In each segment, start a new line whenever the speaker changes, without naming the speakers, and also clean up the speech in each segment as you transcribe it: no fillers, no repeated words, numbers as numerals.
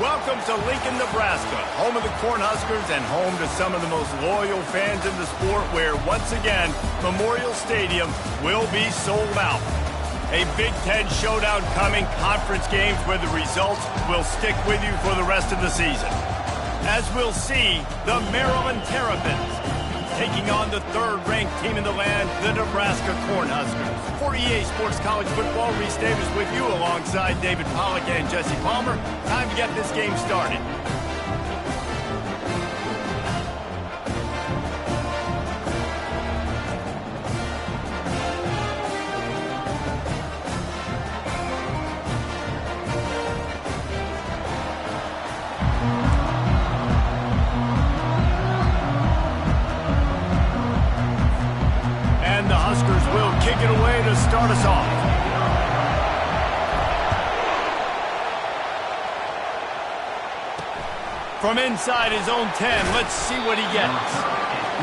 Welcome to Lincoln, Nebraska, home of the Cornhuskers and home to some of the most loyal fans in the sport, where, once again, Memorial Stadium will be sold out. A Big Ten showdown coming, conference games where the results will stick with you for the rest of the season. As we'll see, the Maryland Terrapins taking on the third-ranked team in the land, the Nebraska Cornhuskers. For EA Sports College Football, Reese Davis with you alongside David Pollack and Jesse Palmer. Time to get this game started. Kick it away to start us off. From inside his own 10, let's see what he gets.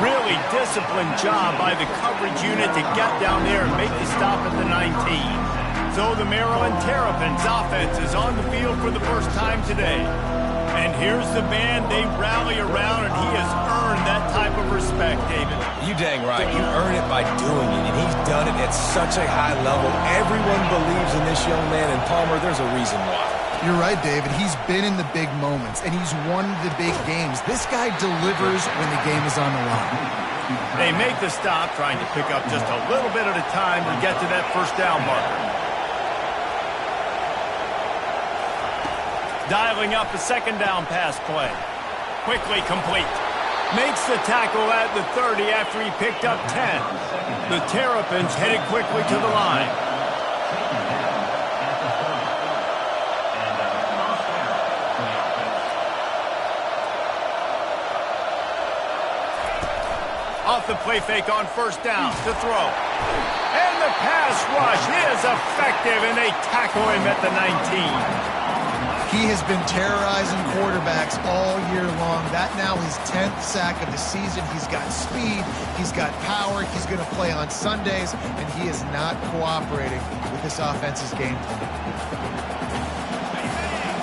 Really disciplined job by the coverage unit to get down there and make the stop at the 19. So the Maryland Terrapins offense is on the field for the first time today. And here's the band they rally around, and he has earned that type of respect, David.
You dang right. You earn it by doing it, and he's done it at such a high level. Everyone believes in this young man, and Palmer, there's a reason why.
You're right, David. He's been in the big moments, and he's won the big games. This guy delivers when the game is on the line.
They make the stop, trying to pick up just a little bit at a time to get to that first down marker. Dialing up a second down pass play. Quickly complete. Makes the tackle at the 30 after he picked up 10. The Terrapins headed quickly to the line. Off the play fake on first down to throw. And the pass rush is effective, and they tackle him at the 19.
He has been terrorizing quarterbacks all year long. That now his 10th sack of the season. He's got speed. He's got power. He's going to play on Sundays, and he is not cooperating with this offense's game plan.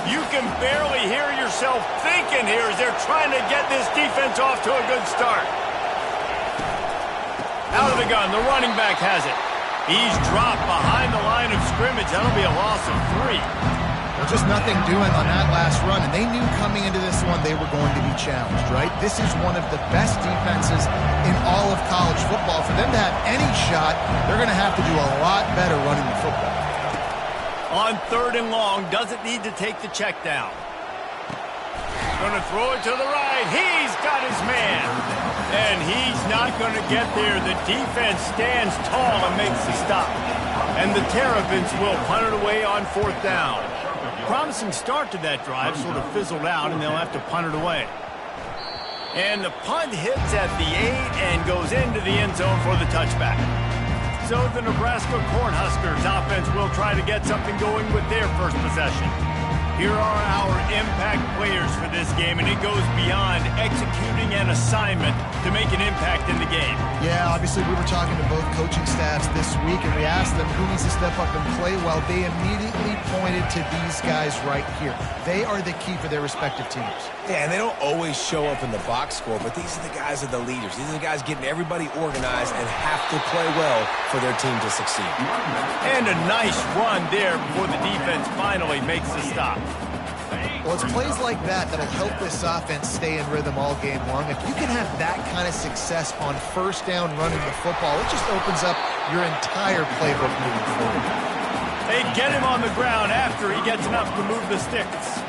You can barely hear yourself thinking here as they're trying to get this defense off to a good start. Out of the gun, the running back has it. He's dropped behind the line of scrimmage. That'll be a loss of 3.
Well, just nothing doing on that last run, and they knew coming into this one they were going to be challenged, right? This is one of the best defenses in all of college football. For them to have any shot, they're going to have to do a lot better running the football.
On third and long, doesn't need to take the check down. Going to throw it to the right. He's got his man. And he's not going to get there. The defense stands tall and makes the stop. And the Terrapins will punt it away on fourth down. Promising start to that drive, sort of fizzled out, and they'll have to punt it away. And the punt hits at the 8 and goes into the end zone for the touchback. So the Nebraska Cornhuskers offense will try to get something going with their first possession. Here are our impact players for this game, and it goes beyond executing an assignment to make an impact in the game.
Yeah, obviously we were talking to both coaching staffs this week, and we asked them who needs to step up and play well. They immediately pointed to these guys right here. They are the key for their respective teams.
Yeah, and they don't always show up in the box score, but these are the guys that are the leaders. These are the guys getting everybody organized and have to play well for their team to succeed.
And a nice run there before the defense finally makes the stop.
Well, it's plays like that that'll help this offense stay in rhythm all game long. If you can have that kind of success on first down running the football, it just opens up your entire playbook moving forward.
They get him on the ground after he gets enough to move the sticks.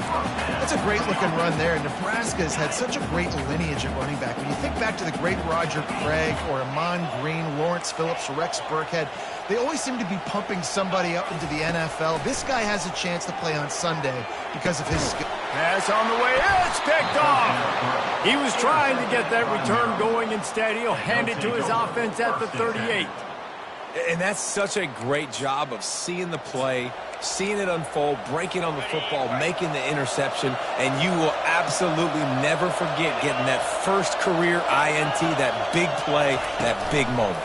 That's a great-looking run there. Nebraska's had such a great lineage at running back. When you think back to the great Roger Craig or Amon Green, Lawrence Phillips, Rex Burkhead, they always seem to be pumping somebody up into the NFL. This guy has a chance to play on Sunday because of his skill.
Pass on the way. It's picked off. He was trying to get that return going. Instead, he'll hand it to his offense at the 38.
And that's such a great job of seeing the play, seeing it unfold, breaking on the football, making the interception, and you will absolutely never forget getting that first career INT, that big play, that big moment.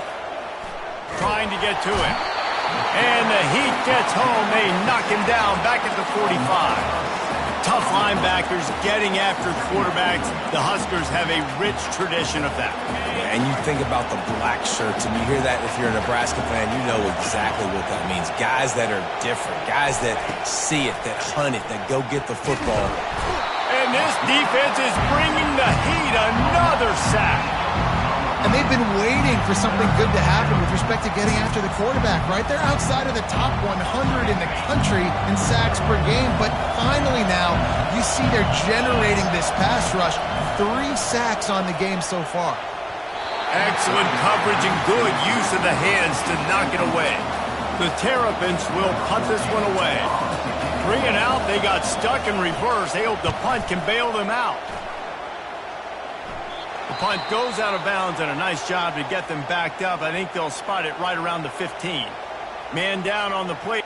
Trying to get to it. And the heat gets home. They knock him down back at the 45. Tough linebackers getting after quarterbacks. The Huskers have a rich tradition of that.
Yeah, and you think about the black shirts, and you hear that if you're a Nebraska fan, you know exactly what that means. Guys that are different, guys that see it, that hunt it, that go get the football.
And this defense is bringing the heat. Another sack.
And they've been waiting for something good to happen with respect to getting after the quarterback, right? They're outside of the top 100 in the country in sacks per game, but finally now you see they're generating this pass rush. 3 sacks on the game so far.
Excellent coverage and good use of the hands to knock it away. The Terrapins will punt this one away. 3 and out, they got stuck in reverse. They hope the punt can bail them out. The punt goes out of bounds, and a nice job to get them backed up. I think they'll spot it right around the 15. Man down on the plate.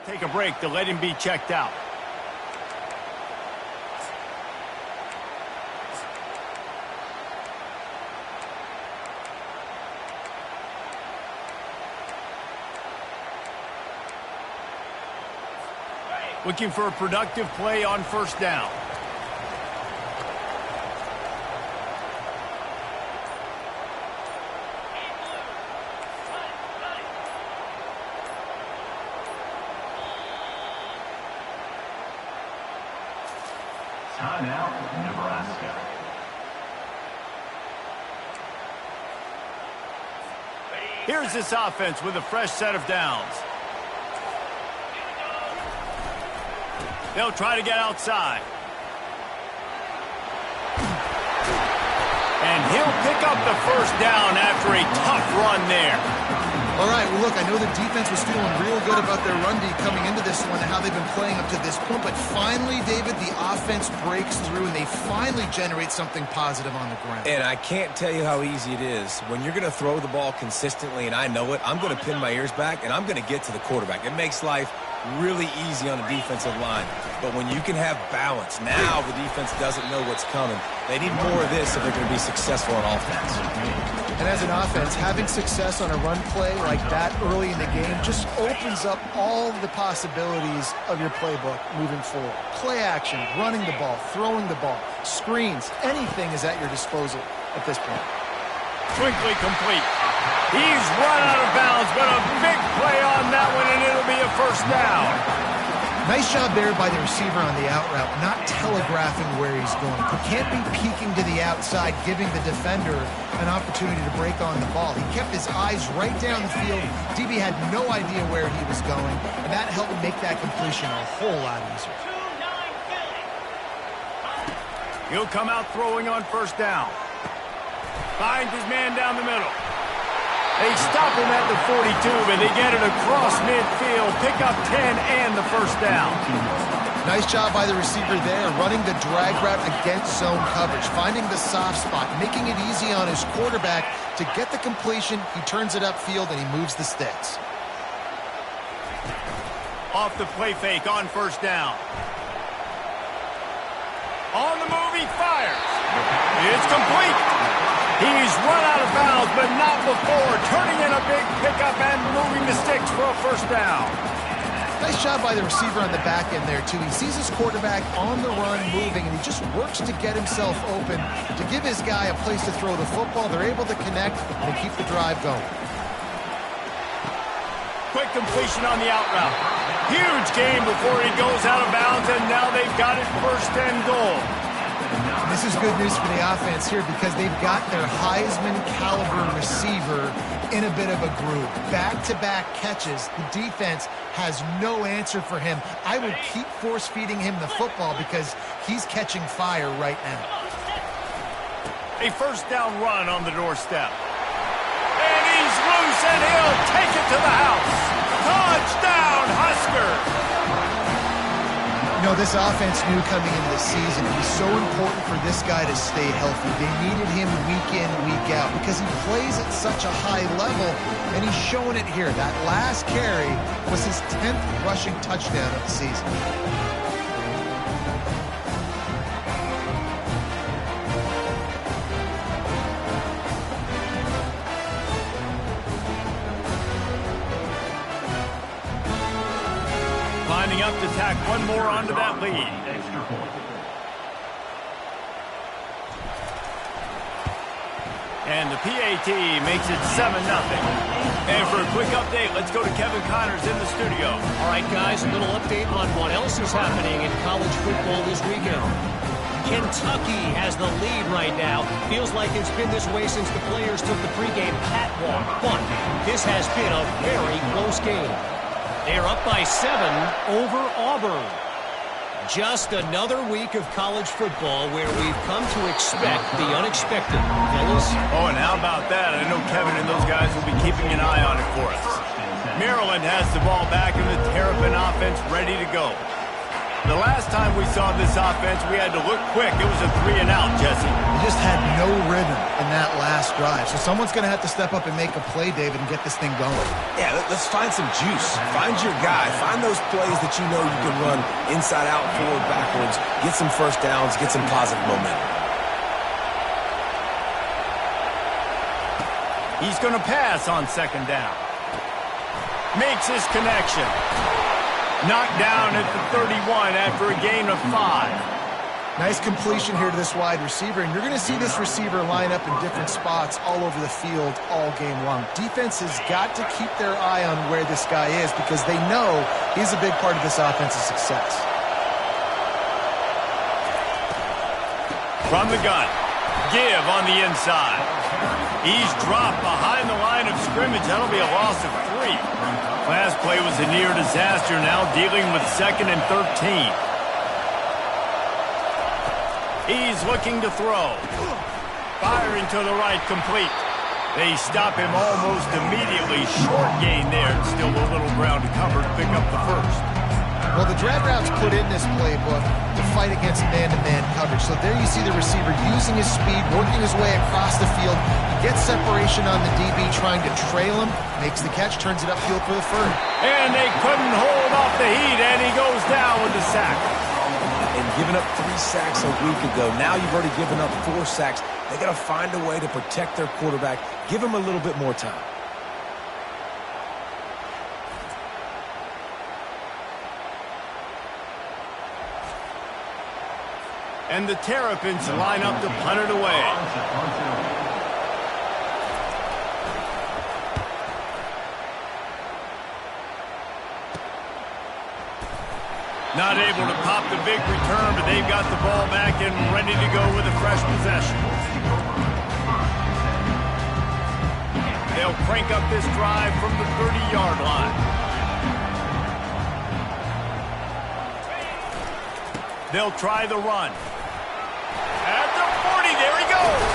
Take a break to let him be checked out. Looking for a productive play on first down.
Timeout, Nebraska.
Here's this offense with a fresh set of downs. They'll try to get outside. And he'll pick up the first down after a tough run there.
All right, well, look, I know the defense was feeling real good about their run D coming into this one and how they've been playing up to this point, but finally, David, the offense breaks through and they finally generate something positive on the ground.
And I can't tell you how easy it is. When you're going to throw the ball consistently, and I know it, I'm going to pin my ears back, and I'm going to get to the quarterback. It makes life really easy on the defensive line. But when you can have balance, now the defense doesn't know what's coming. They need more of this if they're going to be successful on offense.
And as an offense, having success on a run play like that early in the game just opens up all the possibilities of your playbook moving forward. Play action, running the ball, throwing the ball, screens, anything is at your disposal at this point.
Quickly complete. He's run out of bounds, but a big play on that one, and it'll be a first down.
Nice job there by the receiver on the out route, not telegraphing where he's going. He can't be peeking to the outside, giving the defender an opportunity to break on the ball. He kept his eyes right down the field. DB had no idea where he was going, and that helped make that completion a whole lot easier.
He'll come out throwing on first down. Finds his man down the middle. They stop him at the 42, but they get it across midfield. Pick up 10 and the first down.
Nice job by the receiver there, running the drag route against zone coverage, finding the soft spot, making it easy on his quarterback to get the completion. He turns it upfield, and he moves the sticks.
Off the play fake on first down. On the move, he fires. It's complete. He's run out of bounds, but not before. Turning in a big pickup and moving the sticks for a first down.
Nice job by the receiver on the back end there, too. He sees his quarterback on the run moving, and he just works to get himself open to give his guy a place to throw the football. They're able to connect and keep the drive going.
Quick completion on the out route. Huge gain before he goes out of bounds, and now they've got it first and goal.
This is good news for the offense here because they've got their Heisman-caliber receiver in a bit of a groove. Back-to-back catches. The defense has no answer for him. I would keep force-feeding him the football because he's catching fire right now.
A first down run on the doorstep. And he's loose, and he'll take it to the house. Touchdown, Huskers!
You know, this offense knew coming into the season it was so important for this guy to stay healthy. They needed him week in, week out because he plays at such a high level, and he's showing it here. That last carry was his 10th rushing touchdown of the season.
Lining up to tack one more onto that lead.
Extra point.
And the PAT makes it 7-0. And for a quick update, let's go to Kevin Connors in the studio.
All right, guys, a little update on what else is happening in college football this weekend. Kentucky has the lead right now. Feels like it's been this way since the players took the pregame catwalk. But this has been a very close game. They're up by 7 over Auburn. Just another week of college football where we've come to expect the unexpected. Fellas?
Oh, and how about that? I know Kevin and those guys will be keeping an eye on it for us. Maryland has the ball back in the Terrapin offense ready to go. The last time we saw this offense, we had to look quick. It was a 3-and-out, Jesse.
They just had no rhythm in that last drive. So someone's going to have to step up and make a play, David, and get this thing going.
Yeah, let's find some juice. Find your guy. Find those plays that you know you can run inside out, forward, backwards. Get some first downs. Get some positive momentum.
He's going to pass on second down. Makes his connection. Knocked down at the 31 after a gain of 5.
Nice completion here to this wide receiver, and you're going to see this receiver line up in different spots all over the field all game long. Defense has got to keep their eye on where this guy is because they know he's a big part of this offense's success.
From the gun, give on the inside. He's dropped behind the line of scrimmage. That'll be a loss of 3. Last play was a near disaster, now dealing with 2nd and 13. He's looking to throw. Firing to the right, complete. They stop him almost immediately. Short gain there, and still a little ground to cover to pick up the first.
Well, the drag route's put in this playbook to fight against man-to-man coverage. So there you see the receiver using his speed, working his way across the field. He Gets separation on the DB trying to trail him. Makes the catch, turns it upfield for the first.
And they couldn't hold off the heat, and he goes down with the sack.
And giving up 3 sacks a week ago, now you've already given up 4 sacks. They got to find a way to protect their quarterback. Give him a little bit more time.
And the Terrapins line up to punt it away. Not able to pop the big return, but they've got the ball back and ready to go with a fresh possession. They'll crank up this drive from the 30-yard line. They'll try the run. At the 40, there he goes.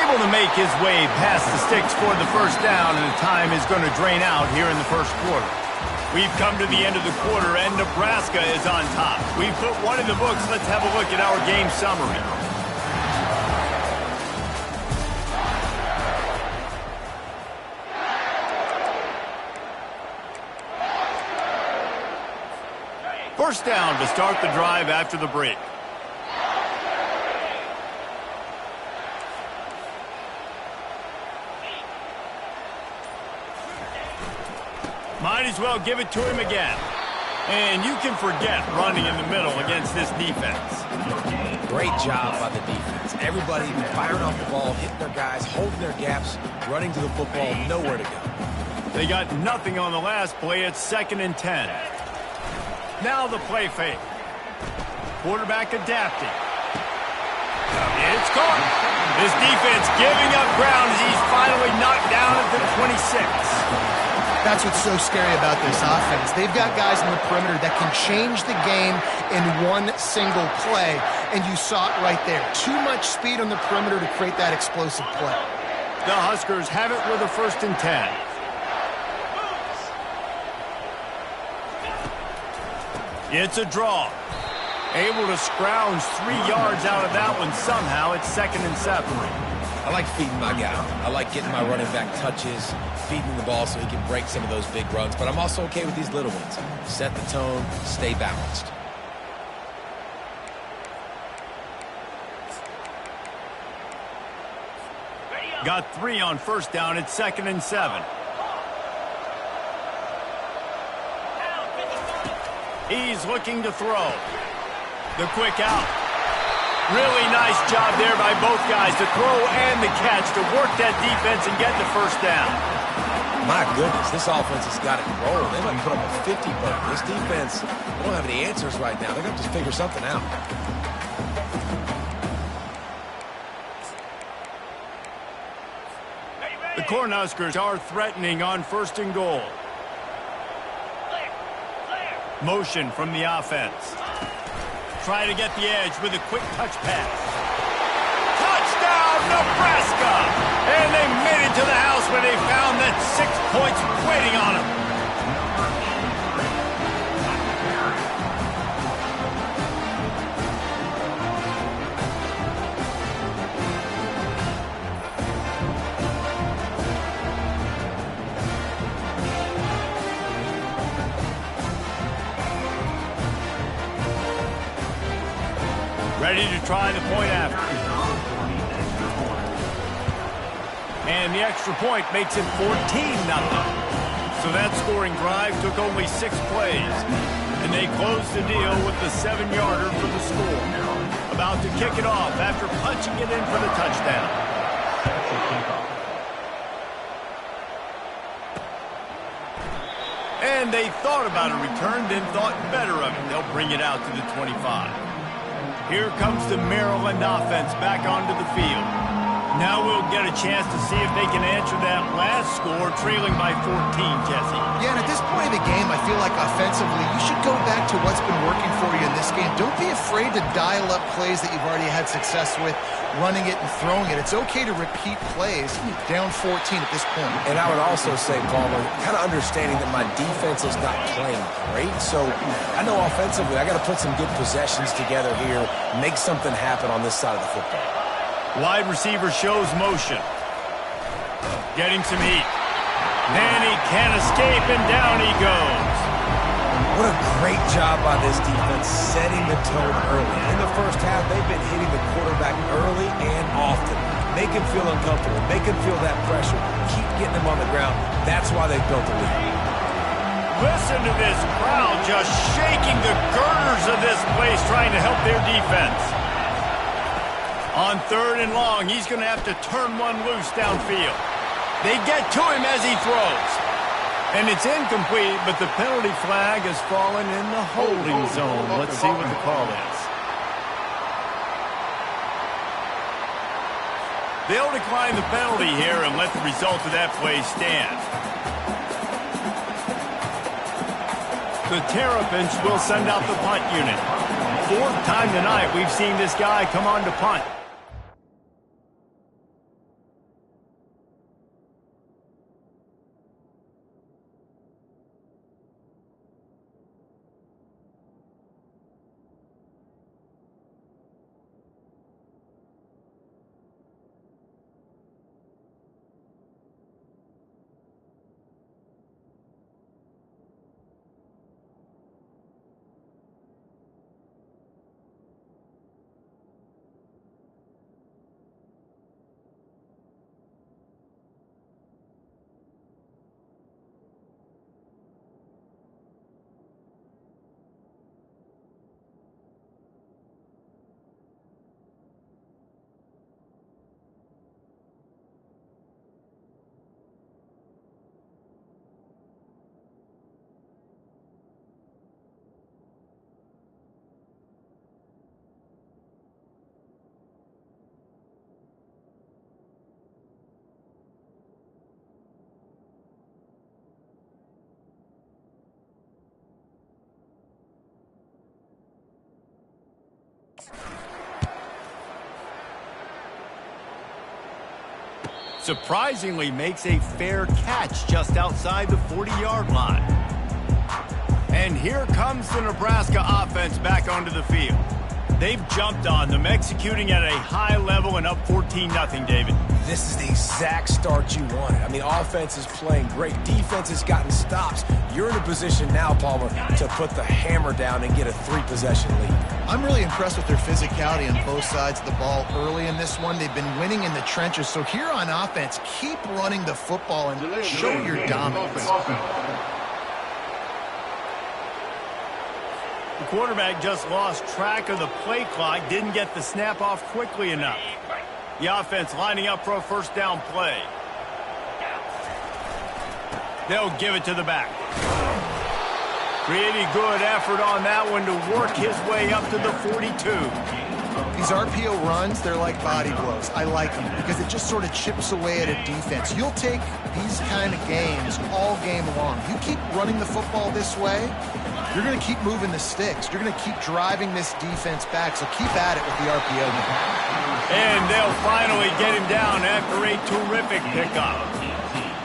Able to make his way past the sticks for the first down, and the time is going to drain out here in the first quarter. We've come to the end of the quarter, and Nebraska is on top. We've put one in the books. Let's have a look at our game summary. First down to start the drive after the break. Might as well give it to him again. And you can forget running in the middle against this defense.
Great job by the defense. Everybody firing off the ball, hitting their guys, holding their gaps, running to the football, nowhere to go.
They got nothing on the last play. It's 2nd and 10. Now the play fake. Quarterback adapting. It's caught. This defense giving up ground as he's finally knocked down at the 26.
That's what's so scary about this offense. They've got guys in the perimeter that can change the game in one single play, and you saw it right there. Too much speed on the perimeter to create that explosive play.
The Huskers have it with a 1st and 10. It's a draw. Able to scrounge 3 yards out of that one somehow. It's 2nd and 7.
I like feeding my guy. I like getting my running back touches, feeding the ball so he can break some of those big runs. But I'm also okay with these little ones. Set the tone, stay balanced.
Got 3 on first down. It's 2nd and 7. He's looking to throw. The quick out. Really nice job there by both guys to throw and the catch to work that defense and get the first down.
My goodness, this offense has got it rolling. They might put up a 50 burger. This defense, they don't have any answers right now. They're going to have to figure something out.
The Cornhuskers are threatening on 1st and goal. Motion from the offense. Try to get the edge with a quick touch pass. Touchdown, Nebraska! And they made it to the house when they found that 6 points waiting on them. Ready to try the point after. And the extra point makes it 14-0. So that scoring drive took only 6 plays. And they closed the deal with the 7-yarder for the score. About to kick it off after punching it in for the touchdown. And they thought about a return, then thought better of it. They'll bring it out to the 25. Here comes the Maryland offense back onto the field. Now we'll get a chance to see if they can answer that last score, trailing by 14, Jesse.
Yeah, and at this point of the game, I feel like offensively, you should go back to what's been working for you in this game. Don't be afraid to dial up plays that you've already had success with, running it and throwing it. It's okay to repeat plays down 14 at this point.
And I would also say, Palmer, kind of understanding that my defense is not playing great. So I know offensively I got to put some good possessions together here, make something happen on this side of the football.
Wide receiver shows motion. Getting some heat. And he can't escape, and down he goes.
What a great job by this defense setting the tone early. In the first half, they've been hitting the quarterback early and often. Make him feel uncomfortable. Make him feel that pressure. Keep getting him on the ground. That's why they built the lead.
Listen to this crowd just shaking the girders of this place trying to help their defense. On 3rd and long, he's going to have to turn one loose downfield. They get to him as he throws. And it's incomplete, but the penalty flag has fallen in the holding zone. Let's see what the call is. They'll decline the penalty here and let the result of that play stand. The Terrapins will send out the punt unit. 4th time tonight we've seen this guy come on to punt. Surprisingly makes a fair catch just outside the 40-yard line. And here comes the Nebraska offense back onto the field. They've jumped on them, executing at a high level and up 14-0, David.
This is the exact start you wanted. I mean, offense is playing great. Defense has gotten stops. You're in a position now, Palmer, to put the hammer down and get a 3-possession lead.
I'm really impressed with their physicality on both sides of the ball early in this one. They've been winning in the trenches. So here on offense, keep running the football and show your dominance.
The quarterback just lost track of the play clock, didn't get the snap off quickly enough. The offense lining up for a first down play. They'll give it to the back. Pretty good effort on that one to work his way up to the 42.
These RPO runs, they're like body blows. I like them because it just sort of chips away at a defense. You'll take these kind of games all game long. You keep running the football this way, you're going to keep moving the sticks. You're going to keep driving this defense back, so keep at it with the RPO.
And they'll finally get him down after a terrific pickup.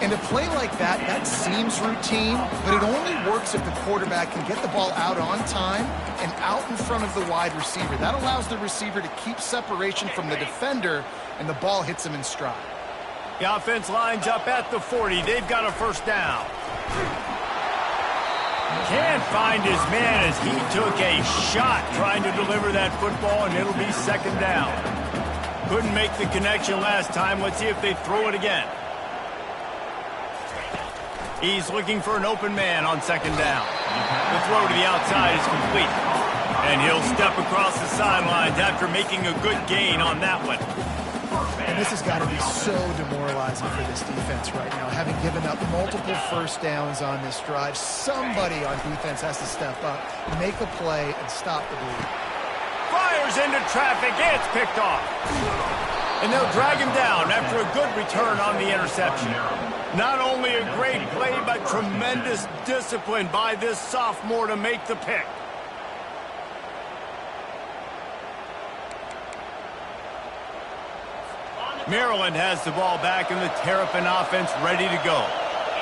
And a play like that, that seems routine, but it only works if the quarterback can get the ball out on time and out in front of the wide receiver. That allows the receiver to keep separation from the defender, and the ball hits him in stride.
The offense lines up at the 40. They've got a first down. Can't find his man as he took a shot trying to deliver that football, and it'll be second down. Couldn't make the connection last time. Let's see if they throw it again. He's looking for an open man on second down. The throw to the outside is complete. And he'll step across the sidelines after making a good gain on that one.
And this has got to be so demoralizing for this defense right now. Having given up multiple first downs on this drive, somebody on defense has to step up, make a play, and stop the bleed.
Fires into traffic. It's picked off. And they'll drag him down after a good return on the interception. Not only a great play, but tremendous discipline by this sophomore to make the pick. Maryland has the ball back, and the Terrapin offense ready to go.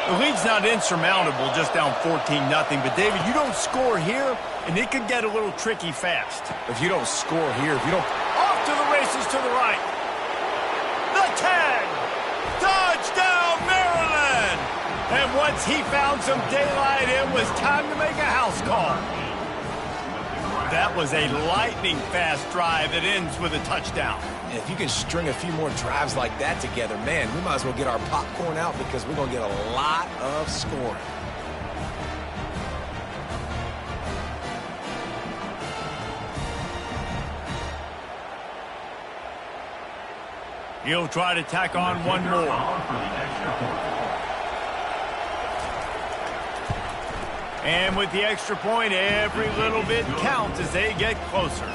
The lead's not insurmountable, just down 14-0. But, David, you don't score here, and it could get a little tricky fast.
If you don't score here, if you don't...
Off to the races to the right. The tag. Touchdown, And once he found some daylight, it was time to make a house call. That was a lightning-fast drive that ends with a touchdown.
And if you can string a few more drives like that together, man, we might as well get our popcorn out because we're going to get a lot of scoring.
He'll try to tack on one more. And with the extra point, every little bit counts as they get closer.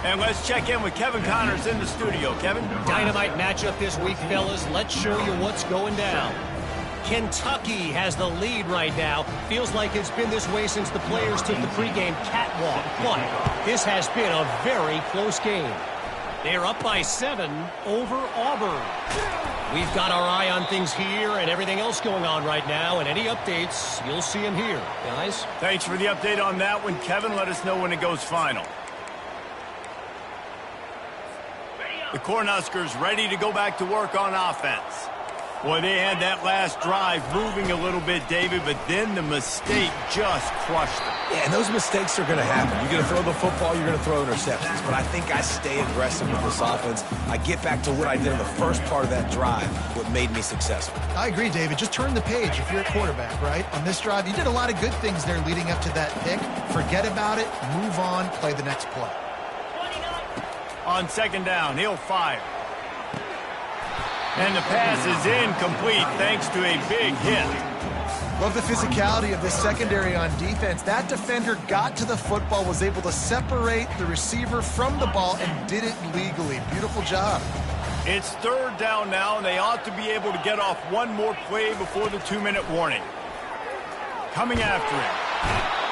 And let's check in with Kevin Connors in the studio. Kevin?
Dynamite matchup this week, fellas. Let's show you what's going down. Kentucky has the lead right now. Feels like it's been this way since the players took the pregame catwalk. But this has been a very close game. They're up by 7 over Auburn. We've got our eye on things here and everything else going on right now, and any updates, you'll see them here. Guys?
Thanks for the update on that one, Kevin. Let us know when it goes final. The Cornhuskers ready to go back to work on offense. Boy, they had that last drive moving a little bit, David, but then the mistake just crushed them.
Yeah, and those mistakes are going to happen. You're going to throw the football, you're going to throw interceptions. But I think I stay aggressive with this offense. I get back to what I did in the first part of that drive, what made me successful.
I agree, David. Just turn the page if you're a quarterback, right? On this drive, you did a lot of good things there leading up to that pick. Forget about it, move on, play the next play.
On second down, he'll fire. And the pass is incomplete thanks to a big hit.
Love the physicality of this secondary on defense. That defender got to the football, was able to separate the receiver from the ball, and did it legally. Beautiful job.
It's third down now, and they ought to be able to get off one more play before the 2-minute warning. Coming after him.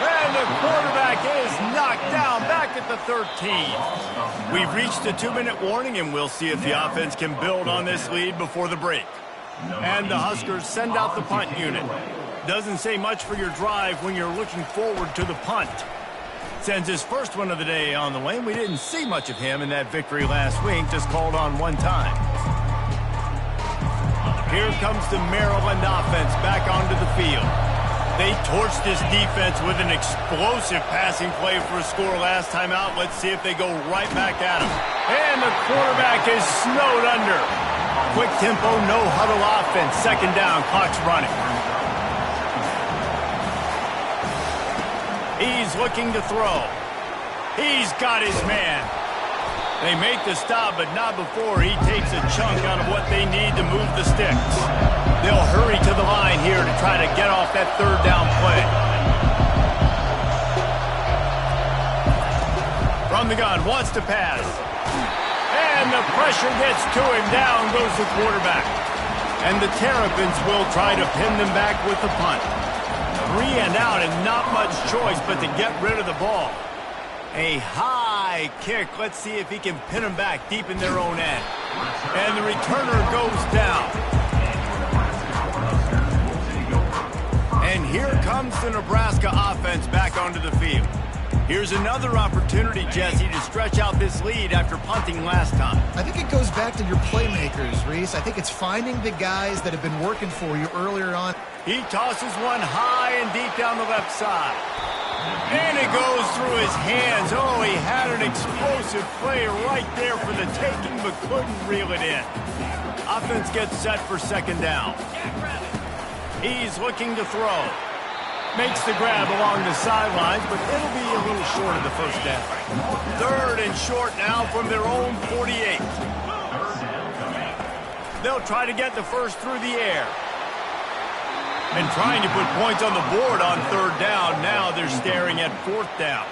And the quarterback is knocked down back at the 13. We've reached the 2-minute warning, and we'll see if the offense can build on this lead before the break. And the Huskers send out the punt unit. Doesn't say much for your drive when you're looking forward to the punt. Sends his first one of the day on the way. We didn't see much of him in that victory last week, just called on one time. Here comes the Maryland offense back onto the field. They torched this defense with an explosive passing play for a score last time out. Let's see if they go right back at him. And the quarterback is snowed under. Quick tempo, no huddle offense. Second down, clock's running. He's looking to throw. He's got his man. They make the stop, but not before he takes a chunk out of what they need to move the sticks. They'll hurry to the line here to try to get off that third down play. From the gun, wants to pass. And the pressure gets to him. Down goes the quarterback. And the Terrapins will try to pin them back with the punt. 3 and out and not much choice but to get rid of the ball. A high kick. Let's see if he can pin them back deep in their own end. And the returner goes down. And here comes the Nebraska offense back onto the field. Here's another opportunity, Jesse, to stretch out this lead after punting last time.
I think it goes back to your playmakers, Reese. I think it's finding the guys that have been working for you earlier on.
He tosses one high and deep down the left side. And it goes through his hands. Oh, he had an explosive play right there for the taking, but couldn't reel it in. Offense gets set for second down. He's looking to throw. Makes the grab along the sidelines, but it'll be a little short of the first down. Third and short now from their own 48. They'll try to get the first through the air. And trying to put points on the board on third down. Now they're staring at fourth down.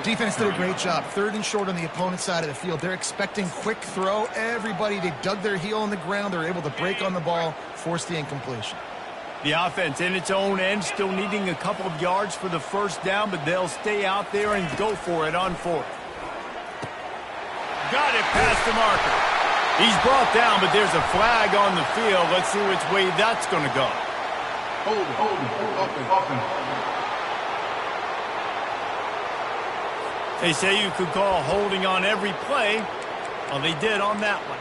Defense did a great job. Third and short on the opponent's side of the field. They're expecting quick throw. Everybody, they dug their heel on the ground. They're able to break on the ball, force the incompletion.
The offense in its own end, still needing a couple of yards for the first down, but they'll stay out there and go for it on fourth. Got it past the marker. He's brought down, but there's a flag on the field. Let's see which way that's going to go. They say you could call holding on every play. Well, they did on that one.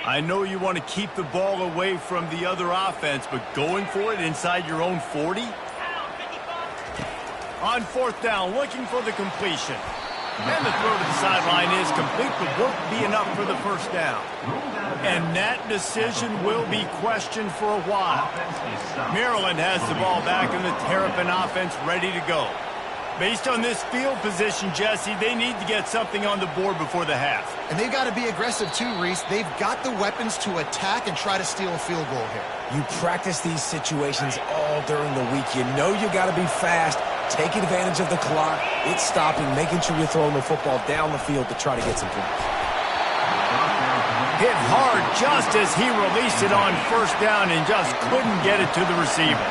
I know you want to keep the ball away from the other offense, but going for it inside your own 40? On fourth down, looking for the completion. And the throw to the sideline is complete, but won't be enough for the first down. And that decision will be questioned for a while. Maryland has the ball back and the Terrapin offense ready to go. Based on this field position, Jesse, they need to get something on the board before the half.
And they've got to be aggressive too, Reese. They've got the weapons to attack and try to steal a field goal here.
You practice these situations all during the week. You know you got to be fast, take advantage of the clock. It's stopping, making sure you're throwing the football down the field to try to get some points.
Hit hard just as he released it on first down and just couldn't get it to the receiver.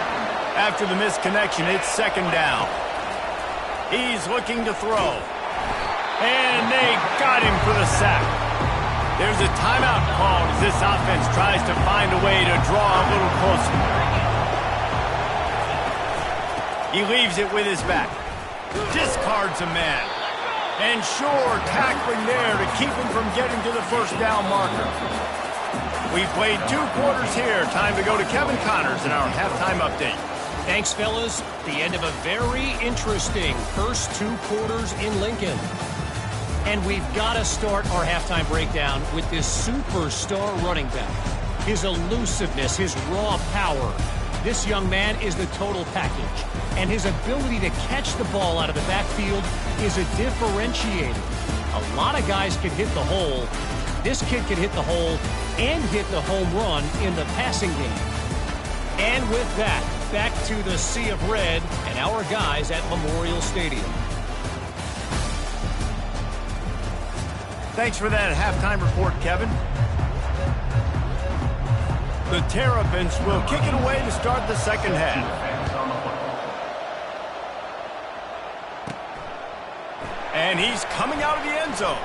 After the misconnection, it's second down. He's looking to throw. And they got him for the sack. There's a timeout called as this offense tries to find a way to draw a little closer. He leaves it with his back. Discards a man. And sure, tackling there to keep him from getting to the first down marker. We played 2 quarters here. Time to go to Kevin Connors in our halftime update.
Thanks, fellas. The end of a very interesting first 2 quarters in Lincoln. And we've got to start our halftime breakdown with this superstar running back. His elusiveness, his raw power. This young man is the total package. And his ability to catch the ball out of the backfield is a differentiator. A lot of guys can hit the hole. This kid can hit the hole and hit the home run in the passing game. And with that, back to the sea of red and our guys at Memorial Stadium.
Thanks for that halftime report, Kevin. The Terrapins will kick it away to start the second half. And he's coming out of the end zone.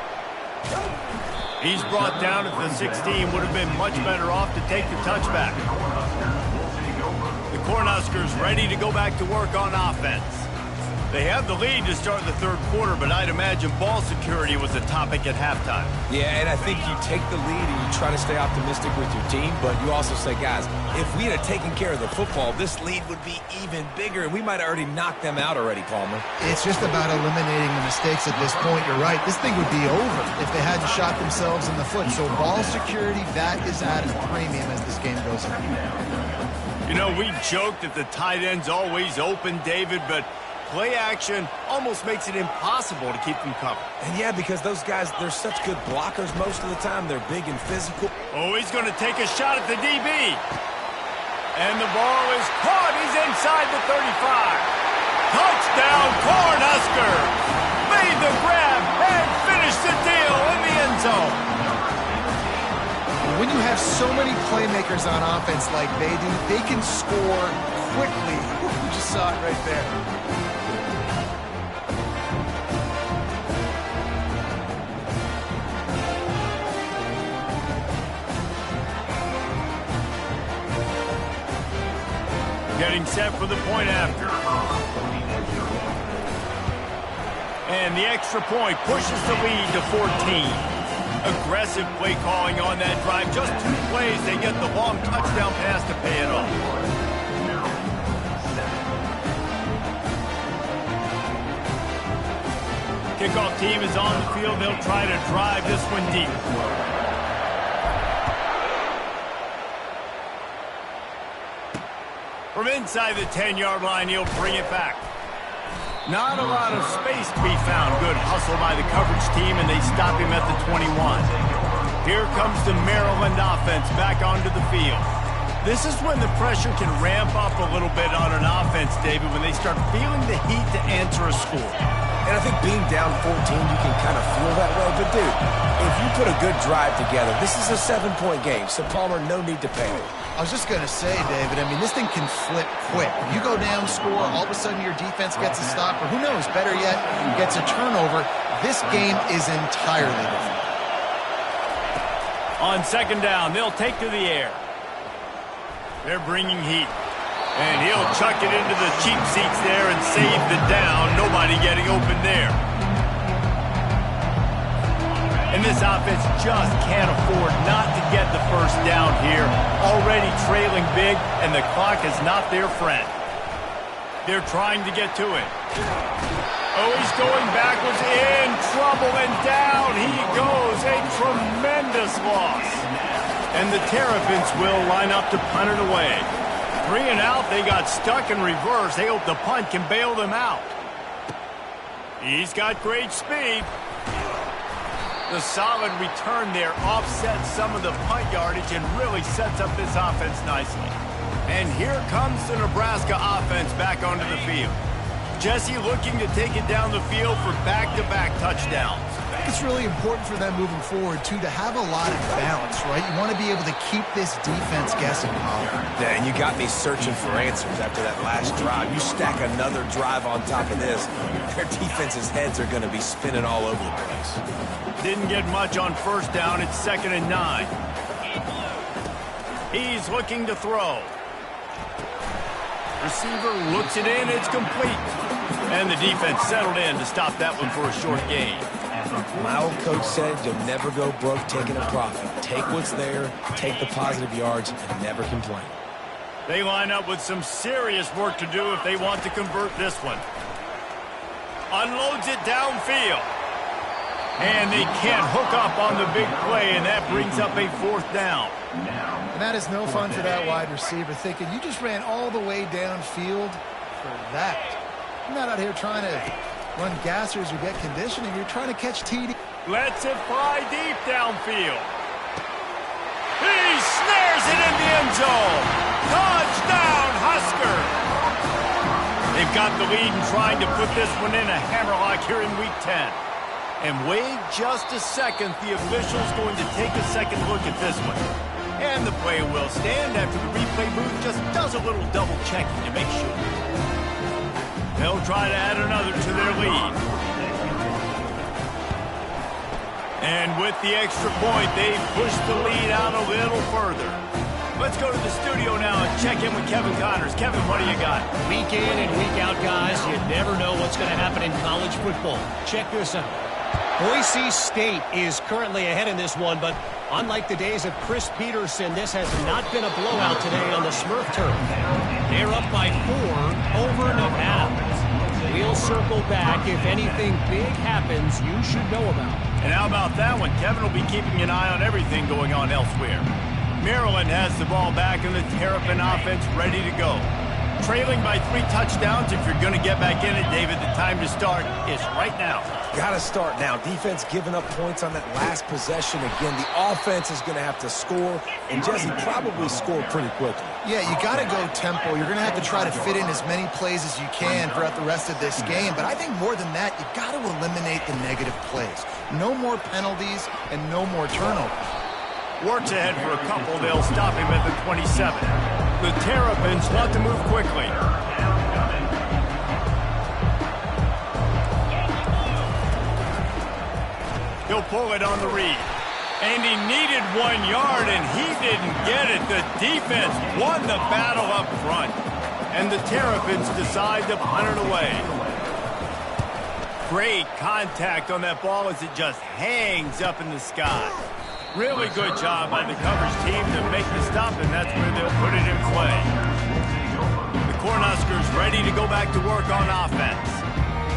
He's brought down at the 16. Would have been much better off to take the touchback. The Cornhuskers ready to go back to work on offense. They have the lead to start the third quarter, but I'd imagine ball security was a topic at halftime.
Yeah, and I think you take the lead and you try to stay optimistic with your team, but you also say, guys, if we had taken care of the football, this lead would be even bigger, and we might have already knocked them out already, Palmer.
It's just about eliminating the mistakes at this point. You're right. This thing would be over if they hadn't shot themselves in the foot. So ball security, that is at a premium as this game goes on.
You know, we've joked that the tight end's always open, David, but play action almost makes it impossible to keep them covered.
And yeah, because those guys, they're such good blockers most of the time. They're big and physical.
Oh, he's going to take a shot at the DB. And the ball is caught. He's inside the 35. Touchdown, Cornhuskers. Made the grab and finished the deal in the end zone.
When you have so many playmakers on offense like they do, they can score quickly. You just saw it right there.
Getting set for the point after. And the extra point pushes the lead to 14. Aggressive play calling on that drive. Just 2 plays, they get the long touchdown pass to pay it off. Kickoff team is on the field. They'll try to drive this one deep. From inside the 10-yard line, he'll bring it back. Not a lot of space to be found. Good hustle by the coverage team, and they stop him at the 21. Here comes the Maryland offense back onto the field. This is when the pressure can ramp up a little bit on an offense, David, when they start feeling the heat to answer a score.
And I think being down 14, you can kind of feel that way. But, dude, if you put a good drive together, this is a 7-point game. So, Palmer, no need to panic.
I was just going to say, David, I mean, this thing can flip quick. You go down, score, all of a sudden your defense gets a stop, or who knows, better yet, gets a turnover. This game is entirely different.
On second down, they'll take to the air. They're bringing heat. And he'll chuck it into the cheap seats there and save the down. Nobody getting open there. And this offense just can't afford not to get the first down here. Already trailing big, and the clock is not their friend. They're trying to get to it. Oh, he's going backwards, in trouble, and down he goes. A tremendous loss. And the Terrapins will line up to punt it away. 3 and out, they got stuck in reverse. They hope the punt can bail them out. He's got great speed. The solid return there offsets some of the punt yardage and really sets up this offense nicely. And here comes the Nebraska offense back onto the field. Jesse looking to take it down the field for back-to-back touchdowns.
I think it's really important for them moving forward, too, to have a lot of balance, right? You want to be able to keep this defense guessing, Colin.
Yeah, and you got me searching for answers after that last drive. You stack another drive on top of this, their defense's heads are going to be spinning all over the place.
Didn't get much on first down. It's 2nd and 9. He's looking to throw. Receiver looks it in. It's complete. And the defense settled in to stop that one for a short gain.
My old coach said you'll never go broke taking a profit. Take what's there, take the positive yards, and never complain.
They line up with some serious work to do if they want to convert this one. Unloads it downfield. And they can't hook up on the big play, and that brings up a 4th down.
And that is no fun for that wide receiver, thinking you just ran all the way downfield for that. You're not out here trying to run gassers or get conditioning. You're trying to catch TD.
Lets it fly deep downfield. He snares it in the end zone. Touchdown, Husker. They've got the lead and trying to put this one in a hammerlock here in Week 10. And wait just a second, the official's going to take a second look at this one. And the play will stand after the replay booth just does a little double checking to make sure. They'll try to add another to their lead. And with the extra point, they push the lead out a little further. Let's go to the studio now and check in with Kevin Connors. Kevin, what do you got?
Week in and week out, guys, you never know what's going to happen in college football. Check this out. Boise State is currently ahead in this one, but unlike the days of Chris Peterson, this has not been a blowout today on the Smurf turf. They're up by 4 over Nevada. We'll circle back. If anything big happens, you should know about it.
And how about that one? Kevin will be keeping an eye on everything going on elsewhere. Maryland has the ball back and the Terrapin offense ready to go. Trailing by 3 touchdowns. If you're going to get back in it, David, the time to start is right now.
Got to start now. Defense giving up points on that last possession. Again, the offense is going to have to score, and Jesse probably score pretty quickly.
Yeah, you got to go tempo. You're going to have to try to fit in as many plays as you can throughout the rest of this game. But I think more than that, you got to eliminate the negative plays. No more penalties and no more turnovers.
Works ahead for a couple. They'll stop him at the 27. The Terrapins want to move quickly. He'll pull it on the read. And he needed 1 yard, and he didn't get it. The defense won the battle up front. And the Terrapins decide to punt it away. Great contact on that ball as it just hangs up in the sky. Really good job by the coverage team to make the stop, and that's where they'll put it in play. The Cornhuskers ready to go back to work on offense.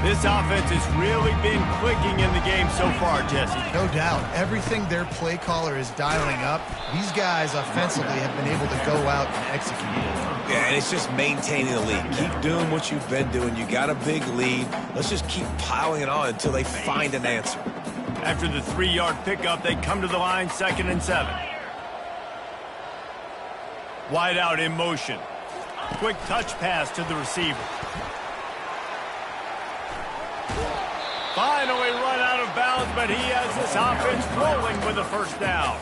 This offense has really been clicking in the game so far, Jesse.
No doubt. Everything their play caller is dialing up, these guys offensively have been able to go out and execute.
Yeah, and it's just maintaining the lead. Keep doing what you've been doing. You got a big lead. Let's just keep piling it on until they find an answer.
After the 3-yard pickup, they come to the line, 2nd and 7. Wide out in motion. Quick touch pass to the receiver. Finally run out of bounds, but he has this offense rolling with a first down.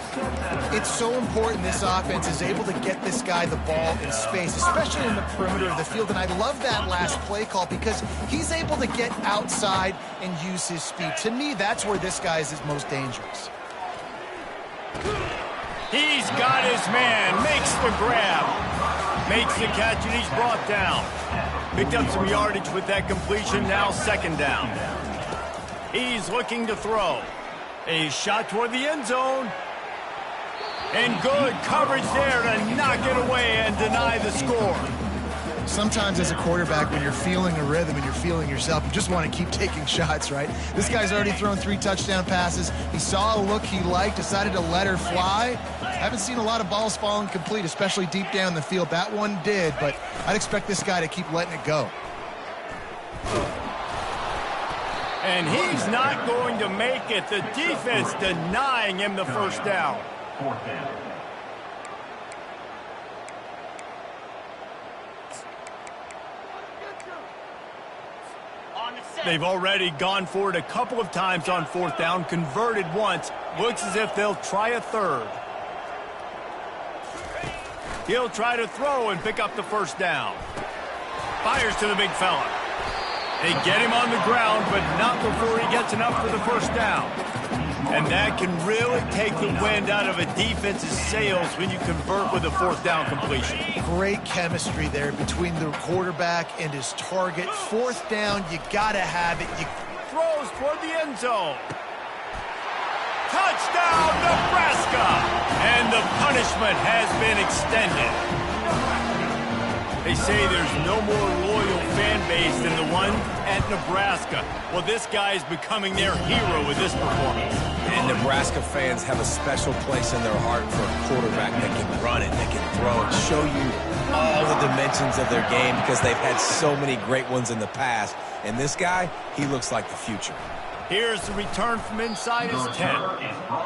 It's so important this offense is able to get this guy the ball in space, especially in the perimeter of the field. And I love that last play call because he's able to get outside and use his speed. To me, that's where this guy is his most dangerous.
He's got his man, makes the grab, makes the catch, and he's brought down. Picked up some yardage with that completion, now 2nd down. He's looking to throw. A shot toward the end zone. And good coverage there to knock it away and deny the score.
Sometimes as a quarterback, when you're feeling a rhythm and you're feeling yourself, you just want to keep taking shots, right? This guy's already thrown 3 touchdown passes. He saw a look he liked, decided to let her fly. Haven't seen a lot of balls fall incomplete, especially deep down the field. That one did, but I'd expect this guy to keep letting it go.
And he's not going to make it. The defense denying him the first down.
4th down.
They've already gone for it a couple of times on 4th down, converted once. Looks as if they'll try a third. He'll try to throw and pick up the first down. Fires to the big fella. They get him on the ground, but not before he gets enough for the first down. And that can really take the wind out of a defense's sails when you convert with a 4th down completion.
Great chemistry there between the quarterback and his target. 4th down, you got to have it.
Throws toward the end zone. Touchdown, Nebraska! And the punishment has been extended. They say there's no more loyal fan base than the one at Nebraska. Well, this guy is becoming their hero with this performance.
And Nebraska fans have a special place in their heart for a quarterback that can run it, that can throw it, show you all the dimensions of their game because they've had so many great ones in the past. And this guy, he looks like the future.
Here's the return from inside his 10.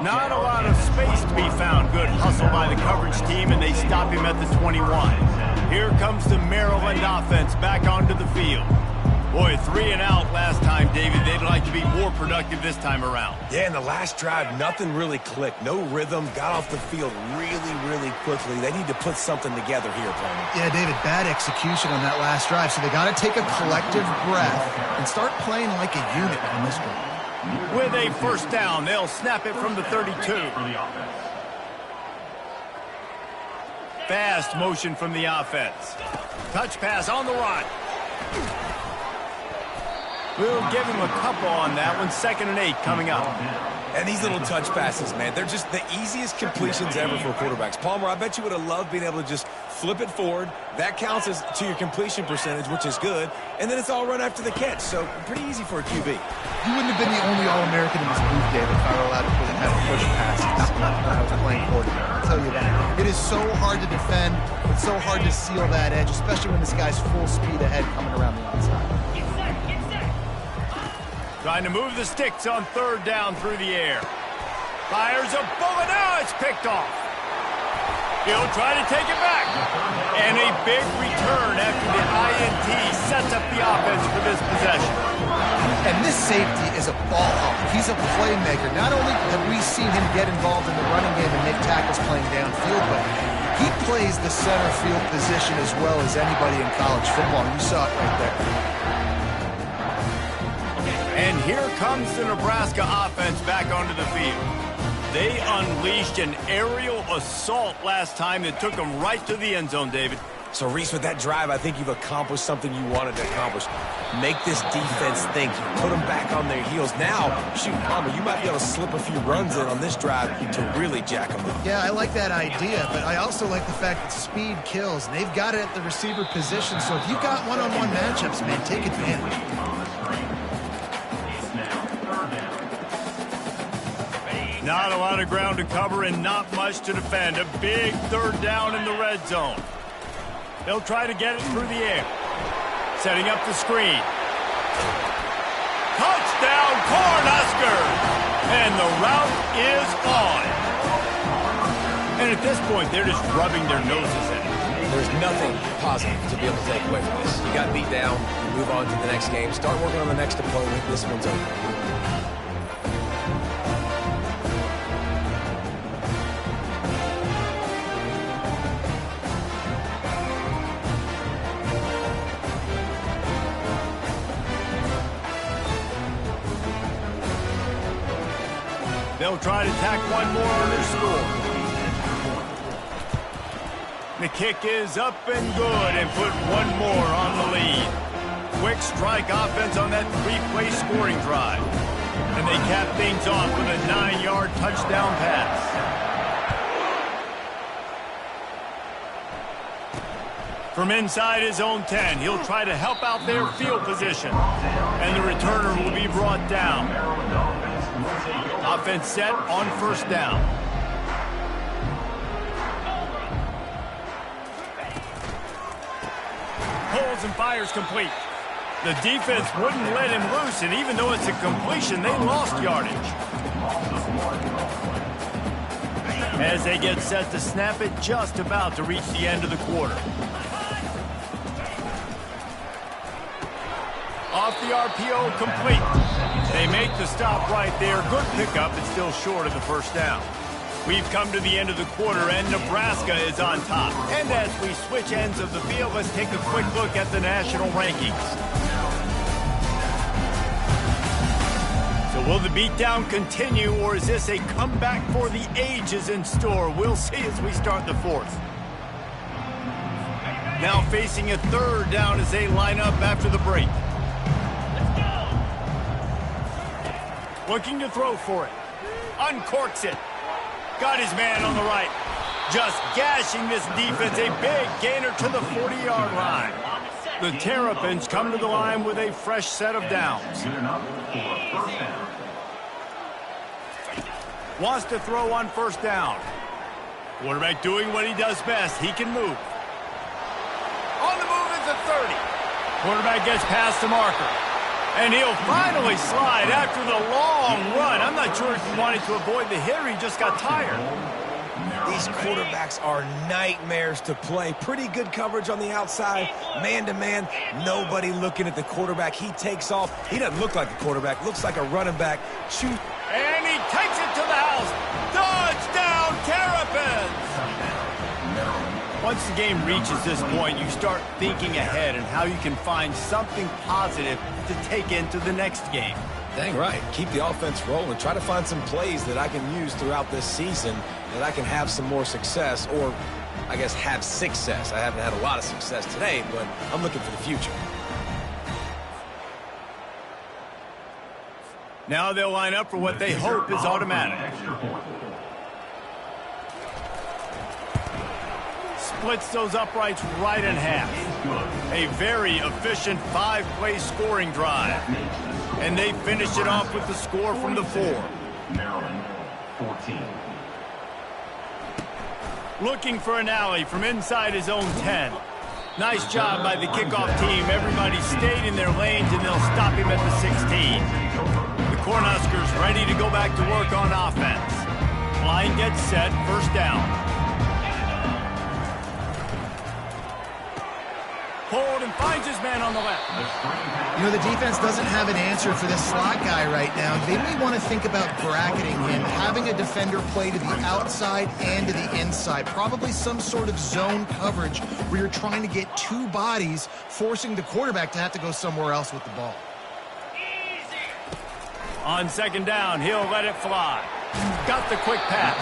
Not a lot of space to be found. Good hustle by the coverage team, and they stop him at the 21. Here comes the Maryland offense back onto the field. Boy, 3 and out last time, David. They'd like to be more productive this time around.
Yeah, in the last drive, nothing really clicked. No rhythm, got off the field really quickly. They need to put something together here, Palmer.
Yeah, David, bad execution on that last drive, so they got to take a collective breath and start playing like a unit on this one.
With a first down, they'll snap it from the 32. Fast motion from the offense. Touch pass on the run. We'll give him a couple on that one. 2nd and 8 coming up.
And these little touch passes, man, they're just the easiest completions ever for quarterbacks. Palmer, I bet you would have loved being able to just flip it forward. That counts as to your completion percentage, which is good. And then it's all run after the catch. So pretty easy for a QB.
You wouldn't have been the only All-American in this booth, David, if I were allowed to have a push passes when I was playing quarterback. I'll tell you that. It is so hard to defend. It's so hard to seal that edge, especially when this guy's full speed ahead coming around the outside.
Trying to move the sticks on 3rd down through the air. Fires a bullet. Now it's picked off. He'll try to take it back. And a big return after the INT sets up the offense for this possession.
And this safety is a ball hawk. He's a playmaker. Not only have we seen him get involved in the running game and make tackles playing downfield, but he plays the center field position as well as anybody in college football. You saw it right there.
And here comes the Nebraska offense back onto the field. They unleashed an aerial assault last time that took them right to the end zone, David.
So, Reese, with that drive, I think you've accomplished something you wanted to accomplish. Make this defense think. Put them back on their heels. Now, shoot, Palmer, you might be able to slip a few runs in on this drive to really jack them up.
Yeah, I like that idea, but I also like the fact that speed kills. They've got it at the receiver position, so if you've got one-on-one matchups, man, take advantage.
Not a lot of ground to cover and not much to defend. A big 3rd down in the red zone. They'll try to get it through the air. Setting up the screen. Touchdown, Cornhuskers! And the route is on. And at this point, they're just rubbing their noses in it.
There's nothing positive to be able to take away from this. You got beat down, you move on to the next game, start working on the next opponent. This one's over.
They'll try to tack one more on their score. The kick is up and good and put one more on the lead. Quick strike offense on that 3-play scoring drive. And they cap things off with a 9-yard touchdown pass. From inside his own 10, he'll try to help out their field position. And the returner will be brought down. Offense set on first down. Pulls and fires complete. The defense wouldn't let him loose, and even though it's a completion, they lost yardage. As they get set to snap it, just about to reach the end of the quarter. Off the RPO, complete. They make the stop right there. Good pickup, but still short of the first down. We've come to the end of the quarter, and Nebraska is on top. And as we switch ends of the field, let's take a quick look at the national rankings. So will the beatdown continue, or is this a comeback for the ages in store? We'll see as we start the fourth. Now facing a third down as they line up after the break. Looking to throw for it. Uncorks it. Got his man on the right. Just gashing this defense. A big gainer to the 40-yard line. The Terrapins come to the line with a fresh set of downs. Wants to throw on first down. Quarterback doing what he does best. He can move. On the move is the 30. Quarterback gets past the marker. And he'll finally slide after the long run. I'm not sure if he wanted to avoid the hit or he just got tired.
These quarterbacks are nightmares to play. Pretty good coverage on the outside. Man-to-man, nobody looking at the quarterback. He takes off. He doesn't look like a quarterback. Looks like a running back. Shoot.
And he takes it to the house. Touchdown, Terrapins! Once the game reaches this point, you start thinking ahead and how you can find something positive to take into the next game.
Dang right. Keep the offense rolling. Try to find some plays that I can use throughout this season that I can have some more success, or I guess have success. I haven't had a lot of success today, but I'm looking for the future.
Now they'll line up for what they hope is automatic. Splits those uprights right in half. A very efficient 5-play scoring drive. And they finish it off with the score from the 4.
Maryland, 14.
Looking for an alley from inside his own 10. Nice job by the kickoff team. Everybody stayed in their lanes, and they'll stop him at the 16. The Cornhuskers ready to go back to work on offense. Line gets set, first down. Pulled and finds his man on the left.
You know, the defense doesn't have an answer for this slot guy right now. They may want to think about bracketing him, having a defender play to the outside and to the inside. Probably some sort of zone coverage where you're trying to get two bodies, forcing the quarterback to have to go somewhere else with the ball.
On second down, he'll let it fly. Got the quick pass.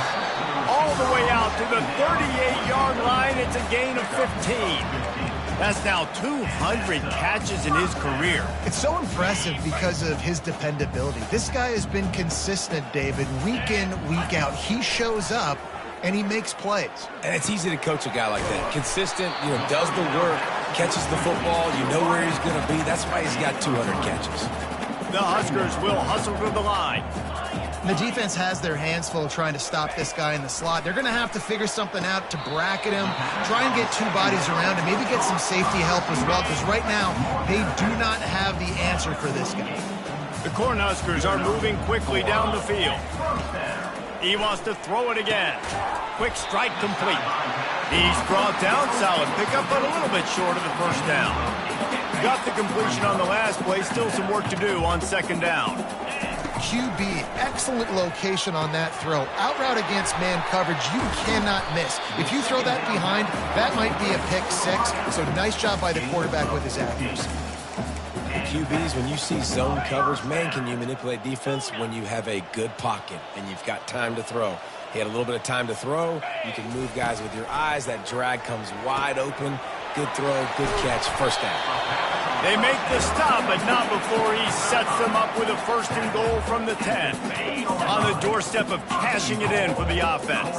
All the way out to the 38-yard line. It's a gain of 15. That's now 200 catches in his career.
It's so impressive because of his dependability. This guy has been consistent, David, week in, week out. He shows up, and he makes plays.
And it's easy to coach a guy like that. Consistent, does the work, catches the football, you know where he's going to be. That's why he's got 200 catches.
The Huskers will hustle to the line.
The defense has their hands full trying to stop this guy in the slot. They're going to have to figure something out to bracket him, try and get two bodies around him, maybe get some safety help as well, because right now they do not have the answer for this guy.
The Cornhuskers are moving quickly down the field. He wants to throw it again. Quick strike complete. He's brought down, solid pickup, but a little bit short of the first down. Got the completion on the last play, still some work to do on second down.
QB, excellent location on that throw. Out route against man coverage, you cannot miss. If you throw that behind, that might be a pick 6. So nice job by the quarterback with his accuracy.
QBs, when you see zone coverage, man, can you manipulate defense when you have a good pocket and you've got time to throw. He had a little bit of time to throw. You can move guys with your eyes. That drag comes wide open. Good throw, good catch, first down.
They make the stop, but not before he sets them up with a 1st and goal from the 10. On the doorstep of cashing it in for the offense.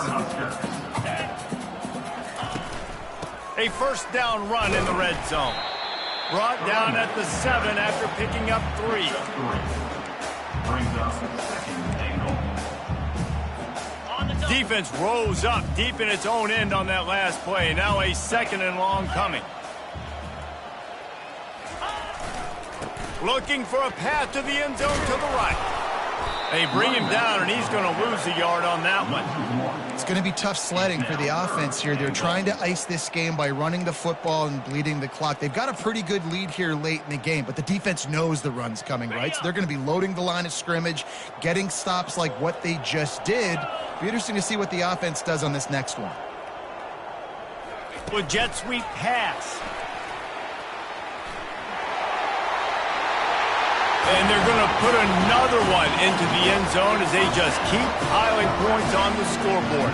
A 1st down run in the red zone. Brought down at the 7 after picking up 3.
Brings up 2nd and goal.
Defense rose up deep in its own end on that last play. Now a 2nd and long coming. Looking for a path to the end zone to the right. They bring him down, and he's going to lose a yard on that one.
It's going to be tough sledding for the offense here. They're trying to ice this game by running the football and bleeding the clock. They've got a pretty good lead here late in the game, but the defense knows the run's coming, right? So they're going to be loading the line of scrimmage, getting stops like what they just did. It'll be interesting to see what the offense does on this next one.
With jet sweep pass. And they're going to put another one into the end zone as they just keep piling points on the scoreboard.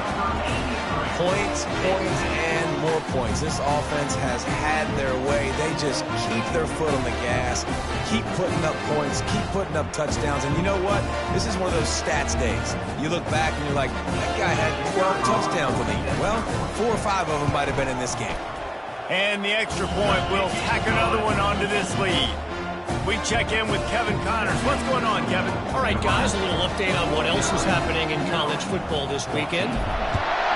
Points, and more points. This offense has had their way. They just keep their foot on the gas, keep putting up points, keep putting up touchdowns. And you know what? This is one of those stats days. You look back and you're like, that guy had 12 touchdowns on the year. Well, 4 or 5 of them might have been in this game.
And the extra point will tack another one onto this lead. We check in with Kevin Connors. What's going on, Kevin?
All right, guys, a little update on what else is happening in college football this weekend.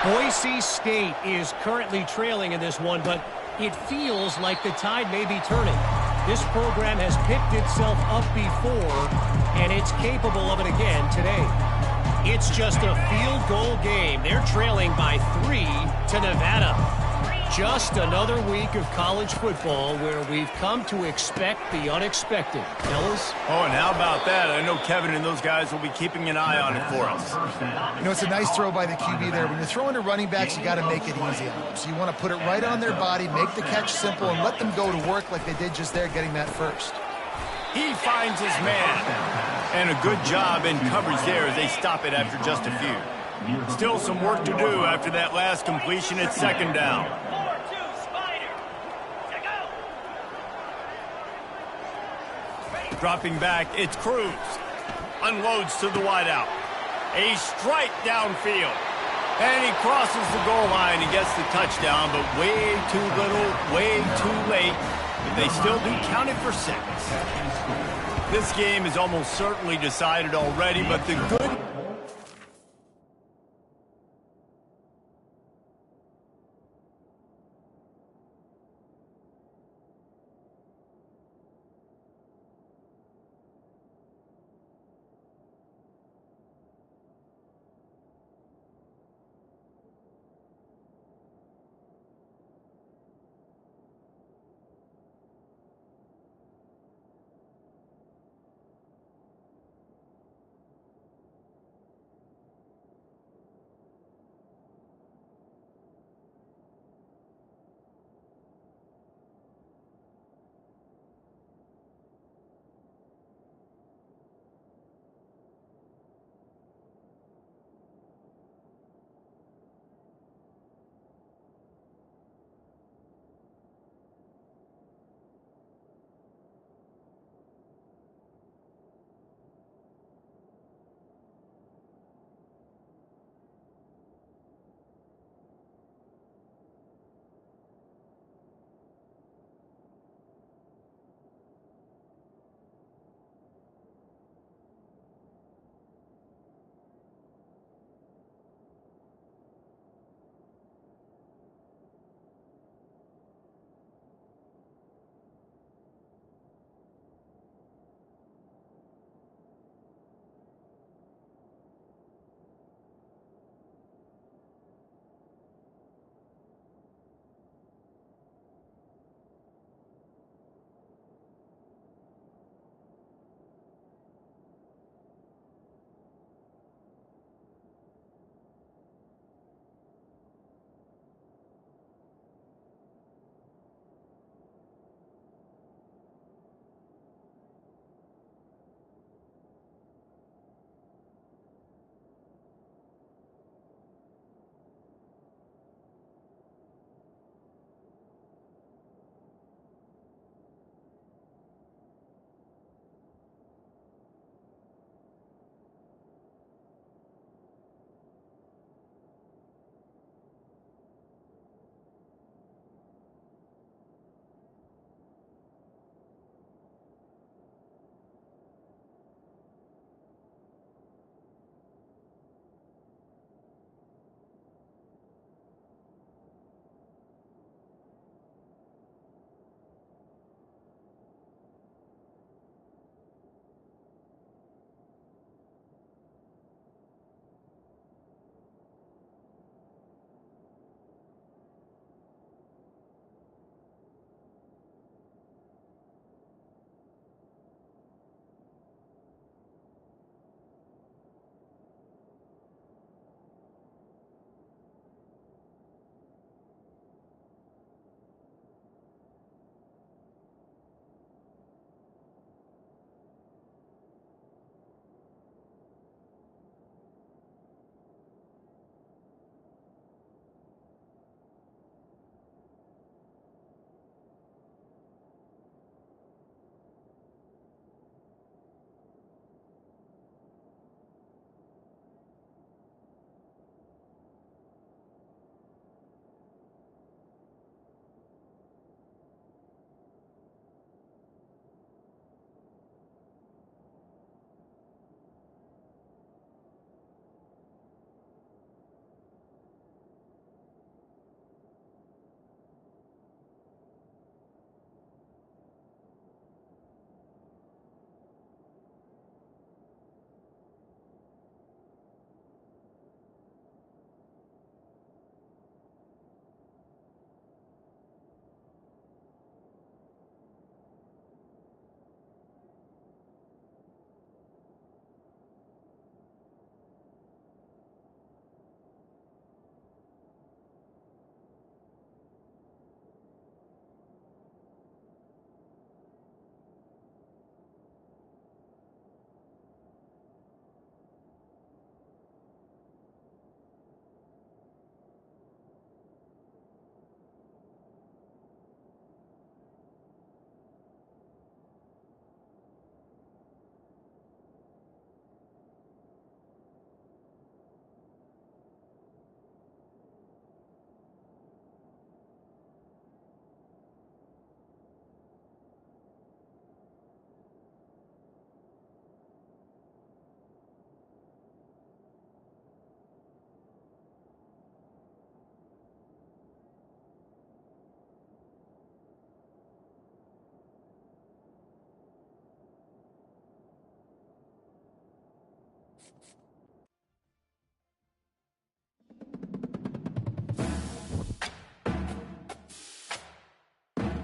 Boise State is currently trailing in this one, but it feels like the tide may be turning. This program has picked itself up before, and it's capable of it again today. It's just a field goal game. They're trailing by 3 to Nevada. Just another week of college football where we've come to expect the unexpected. Fellas?
Oh, and how about that? I know Kevin and those guys will be keeping an eye on it for us.
You know, it's a nice throw by the QB there. When you're throwing to running backs, you got to make it easy on them. So you want to put it right on their body, make the catch simple, and let them go to work like they did just there, getting that first.
He finds his man. And a good job in coverage there as they stop it after just a few. Still some work to do after that last completion at 2nd down. Dropping back, it's Cruz. Unloads to the wideout. A strike downfield. And he crosses the goal line and gets the touchdown, but way too little, way too late. But they still do count it for 6. This game is almost certainly decided already, but the good